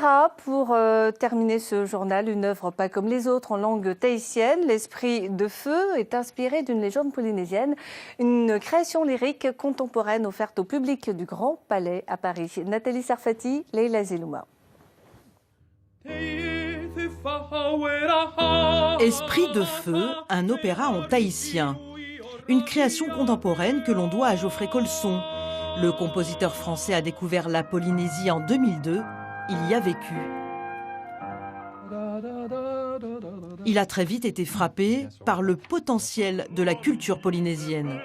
L'opéra, pour terminer ce journal, une œuvre pas comme les autres en langue tahitienne. L'Esprit de feu est inspiré d'une légende polynésienne, une création lyrique contemporaine offerte au public du Grand Palais à Paris. Nathalie Sarfati, Leila Zelouma. Esprit de feu, un opéra en tahitien. Une création contemporaine que l'on doit à Geoffrey Colson. Le compositeur français a découvert la Polynésie en 2002. Il y a vécu. Il a très vite été frappé par le potentiel de la culture polynésienne.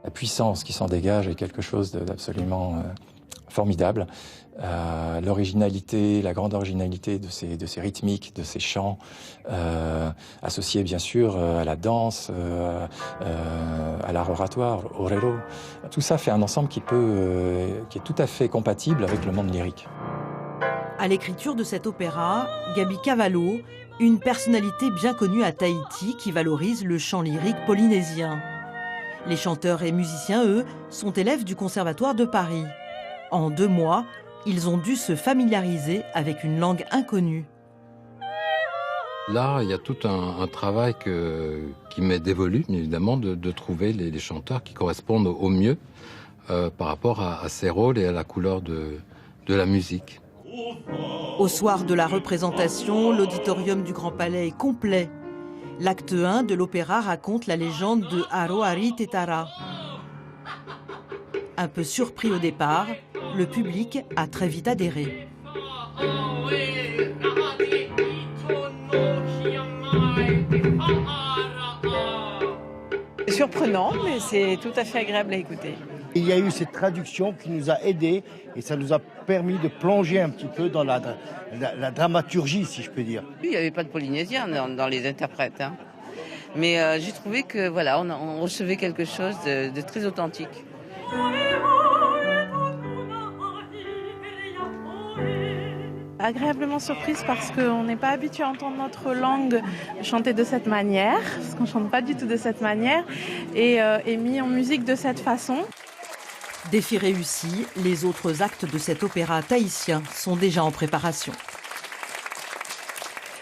La puissance qui s'en dégage est quelque chose d'absolument formidable. L'originalité, la grande originalité de ces rythmiques, de ces chants, associés bien sûr à la danse, à l'art oratoire, au orero. Tout ça fait un ensemble qui est tout à fait compatible avec le monde lyrique. À l'écriture de cet opéra, Gaby Cavallo, une personnalité bien connue à Tahiti qui valorise le chant lyrique polynésien. Les chanteurs et musiciens, eux, sont élèves du Conservatoire de Paris. En 2 mois, ils ont dû se familiariser avec une langue inconnue. Là, il y a tout un travail qui m'est dévolu, évidemment, de trouver les chanteurs qui correspondent au mieux par rapport à ces rôles et à la couleur de la musique. Au soir de la représentation, l'auditorium du Grand Palais est complet. L'acte 1 de l'opéra raconte la légende de Aroari Tetara. Un peu surpris au départ, le public a très vite adhéré. C'est surprenant, mais c'est tout à fait agréable à écouter. Il y a eu cette traduction qui nous a aidés et ça nous a permis de plonger un petit peu dans la dramaturgie, si je peux dire. Il n'y avait pas de polynésien dans les interprètes, hein. Mais j'ai trouvé que voilà, on recevait quelque chose de très authentique. Agréablement surprise parce qu'on n'est pas habitué à entendre notre langue chanter de cette manière, parce qu'on ne chante pas du tout de cette manière, et mis en musique de cette façon. Défi réussi, les autres actes de cet opéra tahitien sont déjà en préparation.